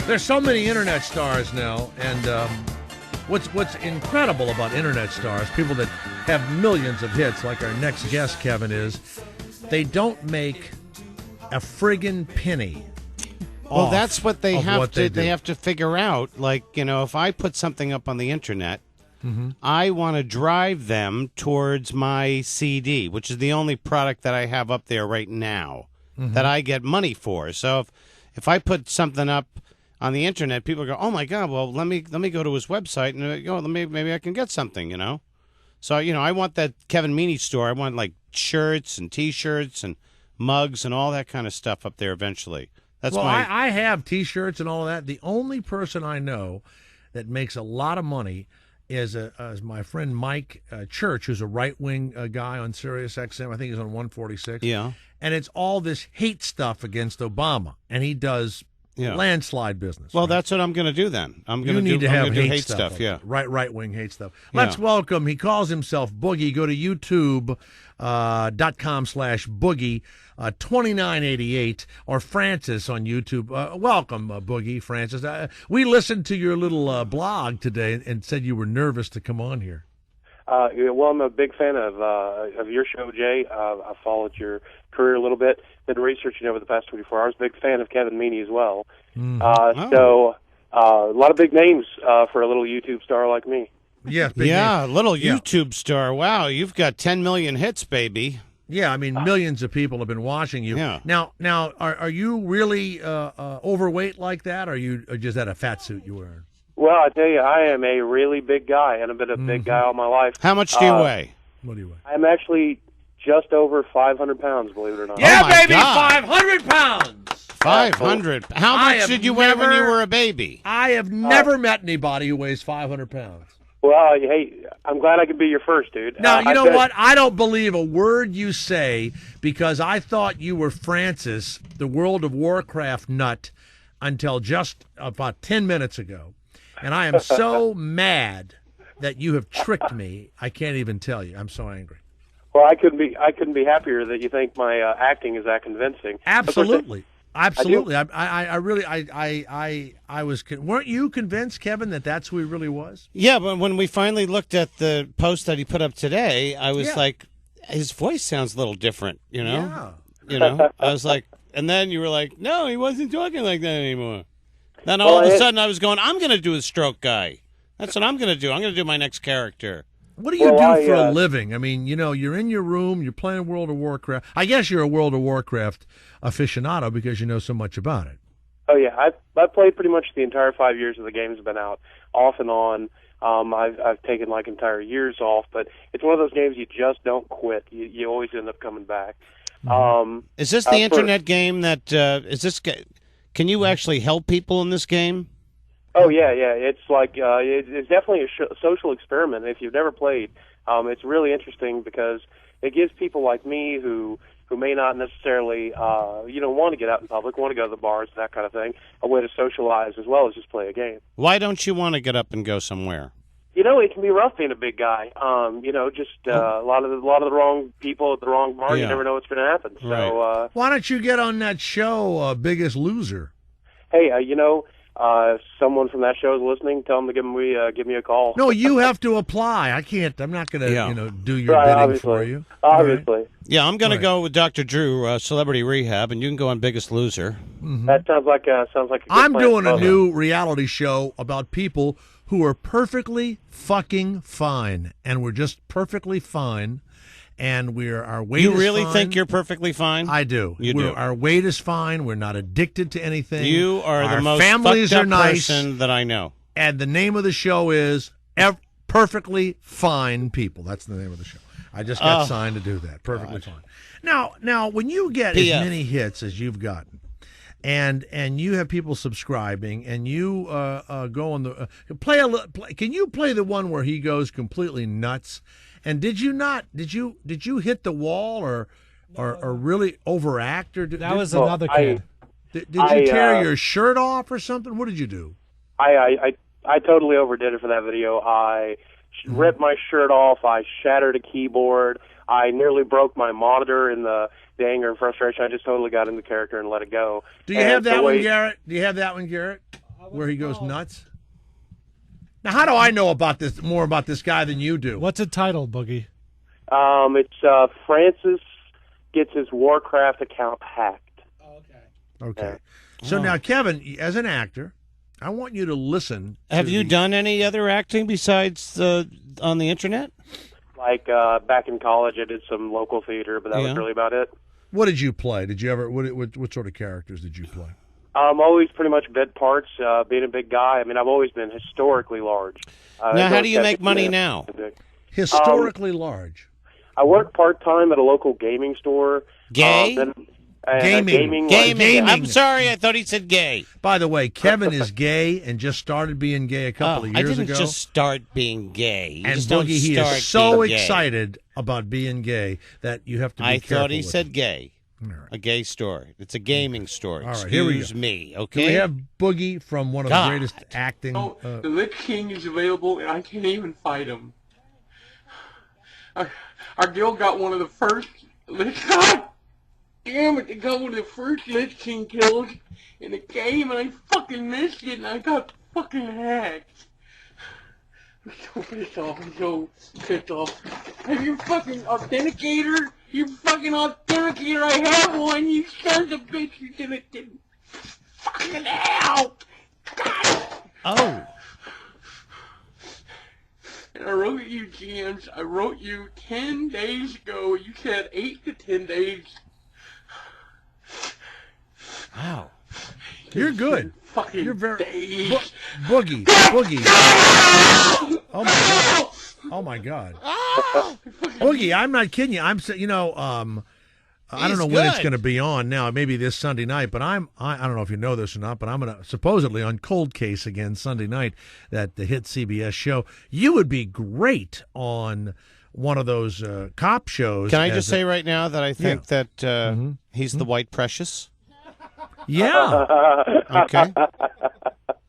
There's so many internet stars now, and what's incredible about internet stars, people that have millions of hits, like our next guest, Kevin, is they don't make a friggin' penny. Well, that's what they have to. They have to figure out. Like, if I put something up on the internet, I want to drive them towards my CD, which is the only product that I have up there right now that I get money for. So if I put something up on the internet, people go, "Oh my God! Well, let me go to his website and go. Maybe I can get something." So I want that Kevin Meanie store. I want like shirts and T-shirts and mugs and all that kind of stuff up there eventually. I have T-shirts and all of that. The only person I know that makes a lot of money is my friend Mike Church, who's a right-wing guy on Sirius XM. I think he's on 146. Yeah. And it's all this hate stuff against Obama, and he does landslide business. Well, that's what I'm going to do then. I'm going to do hate stuff. Yeah. Right-wing hate stuff. Let's welcome, he calls himself Boogie. Go to youtube.com/Boogie. 2988 or Francis on YouTube. Welcome, Boogie, Francis. We listened to your little blog today and said you were nervous to come on here. Well, I'm a big fan of your show, Jay. I followed your career a little bit, been researching over the past 24 hours. Big fan of Kevin Meanie as well. So a lot of big names for a little YouTube star like me. Yeah, little YouTube star. Wow, you've got 10 million hits, baby. Yeah, I mean, millions of people have been watching you. Yeah. Now, are you really overweight like that, or just that a fat suit you wearing? Well, I tell you, I am a really big guy, and I've been a big guy all my life. How much do you weigh? What do you weigh? I'm actually just over 500 pounds, believe it or not. Yeah, my baby, God. 500 pounds. 500. How much did you weigh when you were a baby? I have never met anybody who weighs 500 pounds. Well, hey, I'm glad I could be your first, dude. Now, you know what? I don't believe a word you say because I thought you were Francis, the World of Warcraft nut, until just about 10 minutes ago. And I am so mad that you have tricked me. I can't even tell you. I'm so angry. Well, I couldn't be happier that you think my acting is that convincing. Absolutely. Absolutely. I really was. Weren't you convinced, Kevin, that that's who he really was? Yeah, but when we finally looked at the post that he put up today, I was like, his voice sounds a little different, Yeah. I was like, and then you were like, no, he wasn't talking like that anymore. Then all of a sudden I was going, I'm going to do a stroke guy. That's what I'm going to do. I'm going to do my next character. What do you do for a living? I mean, you're in your room, you're playing World of Warcraft. I guess you're a World of Warcraft aficionado because you know so much about it. Oh, yeah. I've played pretty much the entire 5 years that the game's been out, off and on. I've taken like entire years off, but it's one of those games you just don't quit. You always end up coming back. Is this the internet game that can you actually help people in this game? Oh, yeah. It's like it's definitely a social experiment. If you've never played, it's really interesting because it gives people like me who may not necessarily want to get out in public, want to go to the bars, that kind of thing, a way to socialize as well as just play a game. Why don't you want to get up and go somewhere? It can be rough being a big guy. A lot of the wrong people at the wrong bar. Yeah. You never know what's going to happen. So why don't you get on that show, Biggest Loser? Hey, if someone from that show is listening, tell them to give me a call. No, you have to apply. I can't. I'm not going to, do your bidding obviously. for you. Obviously. Right. Yeah, I'm going to go with Dr. Drew, Celebrity Rehab, and you can go on Biggest Loser. Mm-hmm. That sounds like a good I'm plan. doing a new reality show about people who are perfectly fucking fine, and we're just perfectly fine. And our weight is fine. You really think you're perfectly fine? I do. You do. Our weight is fine. We're not addicted to anything. You are our the most families fucked are up nice, person that I know. And the name of the show is Perfectly Fine People. That's the name of the show. I just got signed to do that. Perfectly fine. Now, when you get as many hits as you've gotten, and you have people subscribing, and you go on the can you play the one where he goes completely nuts? And did you hit the wall or really overact or that was another kid? Did you tear your shirt off or something? What did you do? I totally overdid it for that video. I ripped my shirt off. I shattered a keyboard. I nearly broke my monitor in the anger and frustration. I just totally got into character and let it go. Do you have that one, Garrett? Do you have that one, Garrett? where he goes nuts? Now, how do I know about this more about this guy than you do? What's it titled, Boogie? It's Francis gets his Warcraft account hacked. Okay. So now, Kevin, as an actor, I want you to listen. Have you done any other acting besides on the internet? Like back in college, I did some local theater, but that was really about it. What did you play? Did you ever? What sort of characters did you play? Always pretty much bed parts. Being a big guy, I mean, I've always been historically large. Now, how do you make money now? Historically large. I work part-time at a local gaming store. Gay? Gaming. I'm sorry, I thought he said gay. By the way, Kevin is gay and just started being gay a couple of years ago. I didn't just start being gay. And Boogie, he is so excited about being gay that you have to be careful. I thought he said gay. Right. A gay story. It's a gaming story. All right, Excuse me, okay? Do we have Boogie from one of the greatest acting... the Lich King is available, and I can't even fight him. Our guild got one of the first God damn it, they got one of the first Lich King kills in the game, and I fucking missed it, and I got fucking hacked. I'm so pissed off, I'm so pissed off. Have your fucking authenticator? Your fucking authenticator, I have one, you sons of bitch, you didn't fucking help! God. Oh. And I wrote you, GMs, I wrote you 10 days ago, you said 8 to 10 days. Wow. You're good. Fucking You're very... days. Boogie. Oh, my God. Boogie, I'm not kidding you. I don't know when it's going to be on now. Maybe this Sunday night, but I don't know if you know this or not, but I'm going to supposedly on Cold Case again Sunday night, that the hit CBS show. You would be great on one of those cop shows. Can I just say right now that I think that he's the white precious? Yeah. Okay.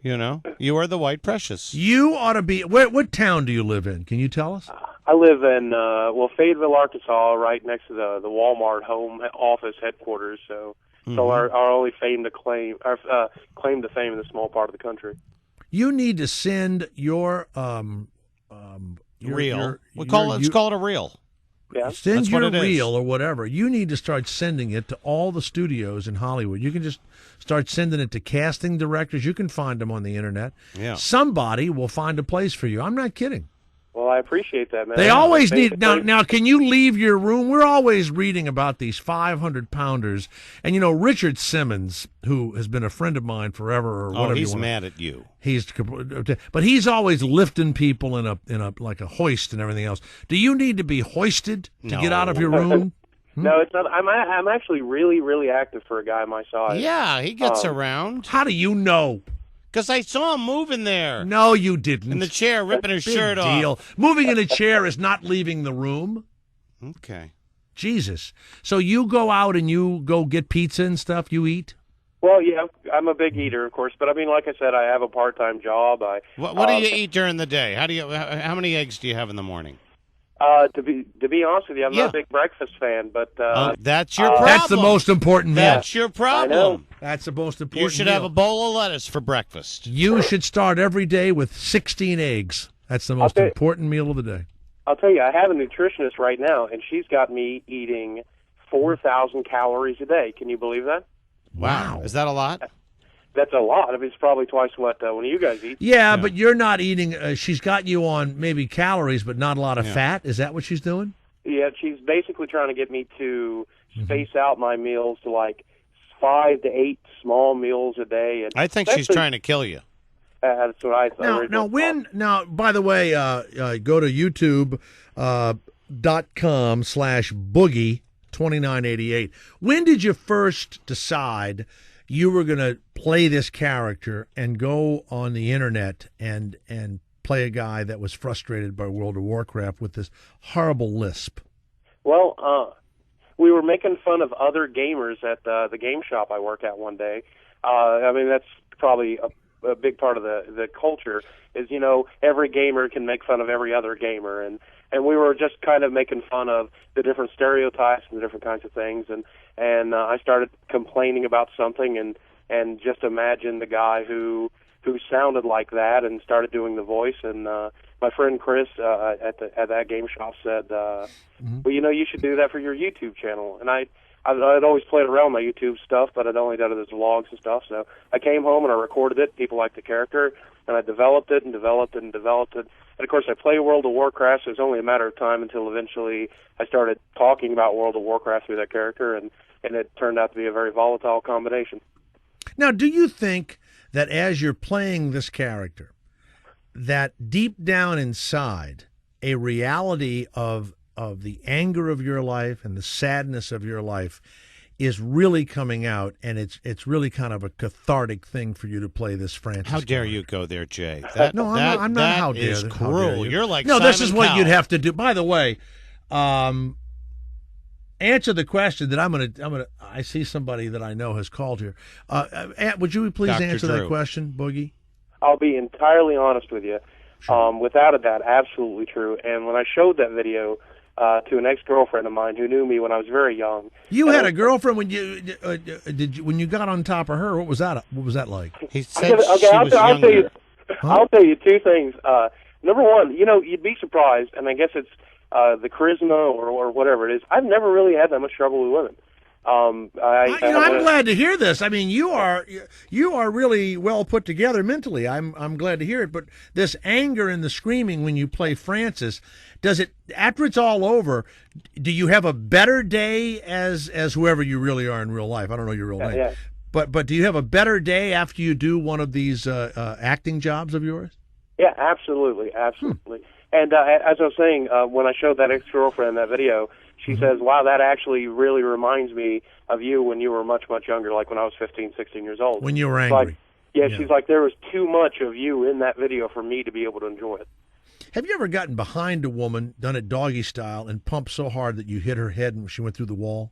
You know, you are the white precious. You ought to be. What town do you live in? Can you tell us? I live in Fayetteville, Arkansas, right next to the Walmart home office headquarters. So, our only claim to fame in the small part of the country. You need to send your reel. Let's call it a reel. Yeah. Send your reel or whatever. You need to start sending it to all the studios in Hollywood. You can just start sending it to casting directors. You can find them on the internet. Yeah. Somebody will find a place for you. I'm not kidding. Well, I appreciate that, man. They always need now. Can you leave your room? We're always reading about these 500-pounders, and Richard Simmons, who has been a friend of mine forever, or whatever. He's mad at you. But he's always lifting people in a like a hoist and everything else. Do you need to be hoisted to get out of your room? No, it's not. I'm actually really, really active for a guy my size. Yeah, he gets around. How do you know? Because I saw him moving there. No, you didn't. In the chair, ripping his shirt off. Moving in a chair is not leaving the room. Okay. Jesus. So you go out and you go get pizza and stuff, you eat? Well, yeah, I'm a big eater, of course. But, I mean, like I said, I have a part-time job. What do you eat during the day? How many eggs do you have in the morning? To be honest with you, I'm not a big breakfast fan, but that's your problem. That's the most important meal. That's your problem. That's the most important. You should have a bowl of lettuce for breakfast. You should start every day with 16 eggs. That's the most important meal of the day. I'll tell you, I have a nutritionist right now, and she's got me eating 4,000 calories a day. Can you believe that? Wow. Is that a lot? That's a lot. I mean, it's probably twice what one of you guys eat. Yeah, but you're not eating. She's got you on maybe calories, but not a lot of fat. Is that what she's doing? Yeah, she's basically trying to get me to space out my meals to like 5 to 8 small meals a day. And I think she's trying to kill you. That's what I thought. Now, by the way, go to youtube.com/boogie2988. When did you first decide you were going to play this character and go on the internet and play a guy that was frustrated by World of Warcraft with this horrible lisp? Well, we were making fun of other gamers at the game shop I work at one day. I mean, that's probably a big part of the culture is, every gamer can make fun of every other gamer. And we were just kind of making fun of the different stereotypes and the different kinds of things. And I started complaining about something and just imagine the guy who who sounded like that and started doing the voice. And my friend Chris at that game shop said, "Well, you should do that for your YouTube channel." And I'd always played around with my YouTube stuff, but I'd only done it as vlogs and stuff. So I came home and I recorded it. People liked the character, and I developed it and developed it and developed it. And of course, I play World of Warcraft, so it was only a matter of time until eventually I started talking about World of Warcraft through that character, and it turned out to be a very volatile combination. Now, do you think that as you're playing this character, that deep down inside, a reality of the anger of your life and the sadness of your life is really coming out, and it's really kind of a cathartic thing for you to play this Francis? How dare you go there, Jay? No, I'm not. How dare is you? cruel. You're like no. Simon This is what Cowell. you'd have to do. By the way, answer the question that I'm gonna. I see somebody that I know has called here. Would you please Dr. answer Drew. that question, Boogie? I'll be entirely honest with you. Sure. Without a doubt, absolutely true. And when I showed that video to an ex-girlfriend of mine who knew me when I was very young, You had a girlfriend when when you got on top of her. What was that? What was that like? He said Okay, she was I'll tell you. younger. I'll tell you two things. Number one, you'd be surprised, and I guess it's the charisma or whatever it is. I've never really had that much trouble with women. I'm glad to hear this. I mean, you are really well put together mentally. I'm glad to hear it. But this anger and the screaming when you play Francis, does it, after it's all over, do you have a better day as whoever you really are in real life? I don't know your real name. Yeah. But do you have a better day after you do one of these acting jobs of yours? Yeah, absolutely. And as I was saying, when I showed that ex-girlfriend that video, she says, "Wow, that actually really reminds me of you when you were much, much younger, like when I was 15, 16 years old." When you were Like, angry. yeah, she's like, there was too much of you in that video for me to be able to enjoy it. Have you ever gotten behind a woman, done it doggy style, and pumped so hard that you hit her head and she went through the wall?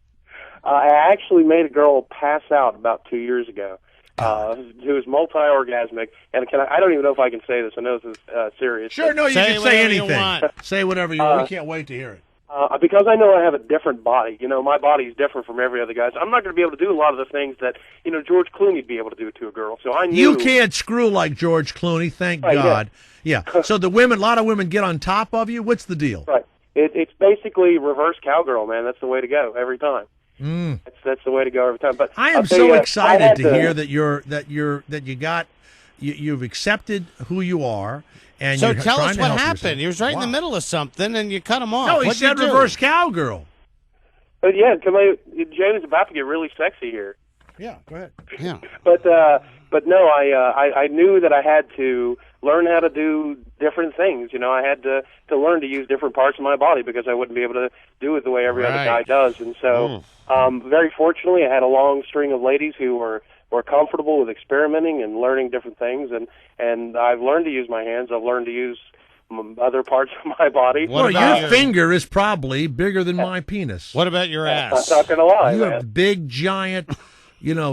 I actually made a girl pass out about 2 years ago. Who was multi-orgasmic, and I don't even know if I can say this. I know this is serious. Sure, no, you Say can say whatever you anything. want. Say whatever you want. We can't wait to hear it. Because I know I have a different body. My body's different from every other guy's. I'm not going to be able to do a lot of the things that, George Clooney'd be able to do to a girl. So I knew... You can't screw like George Clooney, thank God. Yeah. So a lot of women get on top of you? What's the deal? Right. It's basically reverse cowgirl, man. That's the way to go every time. That's the way to go every time. But I am so excited to hear that you've accepted who you are, and So you're tell trying us to what help happened. yourself. He was right in the Wow. middle of something, and you cut him off. No, he What'd you said do? reverse cowgirl. But yeah, Jay was about to get really sexy here. Yeah, go ahead. Yeah. But no, I knew that I had to learn how to do different things. I had to learn to use different parts of my body because I wouldn't be able to do it the way every other guy does. And so, very fortunately, I had a long string of ladies who were comfortable with experimenting and learning different things. And I've learned to use my hands. I've learned to use other parts of my body. What Well, about your finger is probably bigger than my penis. What about your I'm ass? not gonna lie, You man. have big, giant,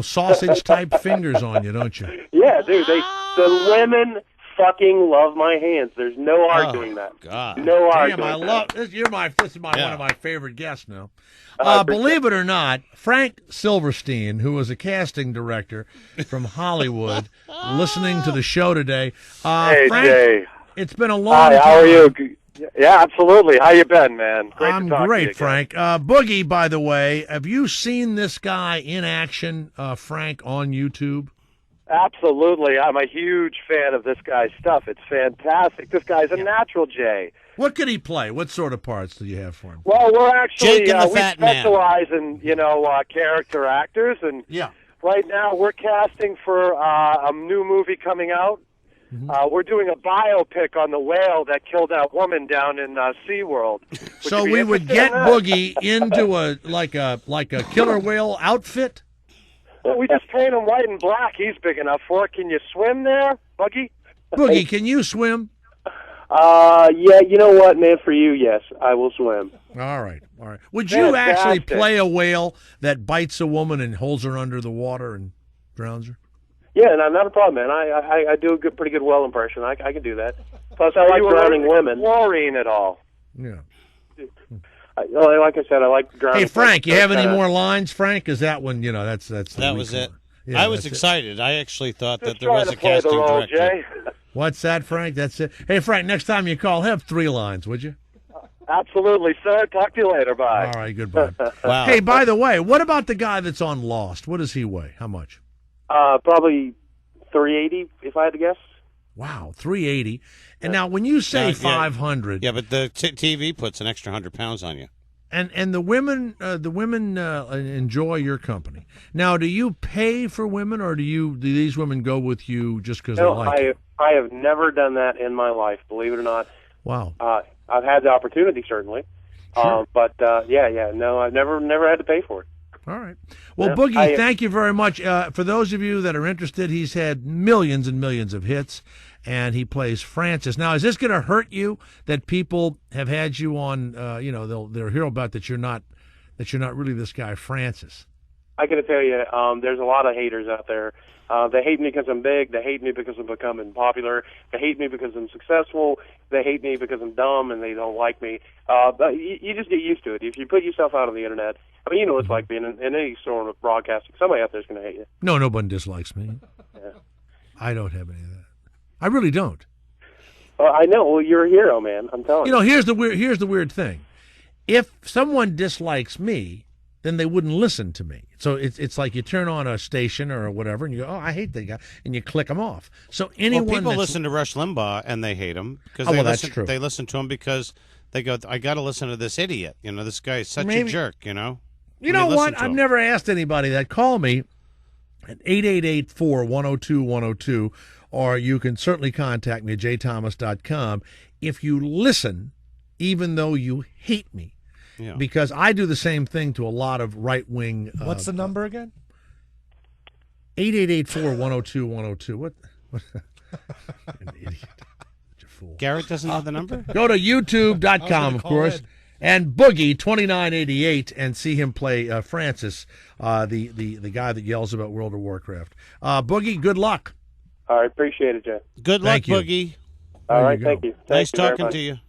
sausage-type fingers on you, don't you? Yeah, dude. The women fucking love my hands. There's no arguing that. God. No Damn, arguing. I love this. This is one Yeah. of my favorite guests now. I appreciate Believe it or not, Frank Silverstein, who was a casting director from Hollywood, listening to the show today. Hey, Frank, Jay. it's been a long Hi, time. how are you? Yeah, absolutely. How you been, man? Great I'm to talk to you great, again. Frank. Boogie, by the way, have you seen this guy in action, Frank, on YouTube? Absolutely. I'm a huge fan of this guy's stuff. It's fantastic. This guy's a natural, Jay. What could he play? What sort of parts do you have for him? Well, we're actually, Jake and the we Fat Man. specialize in, character actors, and Yeah. right now we're casting for a new movie coming out. We're doing a biopic on the whale that killed that woman down in SeaWorld. So we would get Boogie into a killer whale outfit? Well, we just paint him white and black. He's big enough for it. Can you swim there, Buggy? Boogie, can you swim? Yeah, you know what, man? For you, yes, I will swim. All right. Would you actually Fantastic. play a whale that bites a woman and holds her under the water and drowns her? Yeah, not a problem, man. I do a pretty good whale impression. I can do that. Plus, I like You drowning allergic to women. Chlorine at all? Yeah. Like I said, I like drowning. Hey, Frank, you have any kinda- more lines, Frank? Is that one, that's the That weak was one. it. Yeah, I was excited. I actually thought that Just there was trying a to play the casting role, director. Jay. What's that, Frank? That's it. Hey, Frank, next time you call, have 3 lines, would you? Absolutely, sir. Talk to you later. Bye. All right, goodbye. Wow. Hey, by the way, what about the guy that's on Lost? What does he weigh? How much? Probably 380, if I had to guess. Wow, 380. And now when you say Yeah, 500, Yeah, but the TV puts an extra 100 pounds on you. and the women enjoy your company. Now, do you pay for women, or do these women go with you just because they like you? I have never done that in my life, believe it or not. Wow. I've had the opportunity, certainly. Sure. But no, I've never had to pay for it. All right. Well, Yeah, Boogie, thank you very much. For those of you that are interested, he's had millions and millions of hits, and he plays Francis. Now, is this going to hurt you that people have had you on? They'll hear about that you're not really this guy Francis. I got to tell you, there's a lot of haters out there. They hate me because I'm big. They hate me because I'm becoming popular. They hate me because I'm successful. They hate me because I'm dumb and they don't like me. But you just get used to it. If you put yourself out on the internet, I mean, you know what it's like being in any sort of broadcasting. Somebody out there is going to hate you. No, nobody dislikes me. Yeah. I don't have any of that. I really don't. I know. Well, you're a hero, man. I'm telling you. Here's the weird thing. If someone dislikes me, then they wouldn't listen to me. So it's like you turn on a station or whatever, and you go, "Oh, I hate that guy," and you click them off. So anyone people listen to Rush Limbaugh and they hate him because that's true. They listen to him because they go, "I got to listen to this idiot." This guy is such a jerk. You know what? I've never asked anybody that. Call me at 888-4-102-102, or you can certainly contact me at jthomas.com if you listen, even though you hate me. Yeah. Because I do the same thing to a lot of right-wing... What's the number again? 888-4-102-102. What? An idiot. Such a fool. Garrett doesn't know the number? Go to youtube.com, of course, and Boogie2988 and see him play Francis, the guy that yells about World of Warcraft. Boogie, good luck. All right, appreciate it, Jeff. Good luck, Thank you. Boogie. All right, you thank go. you. Nice Thank you very talking much. to you.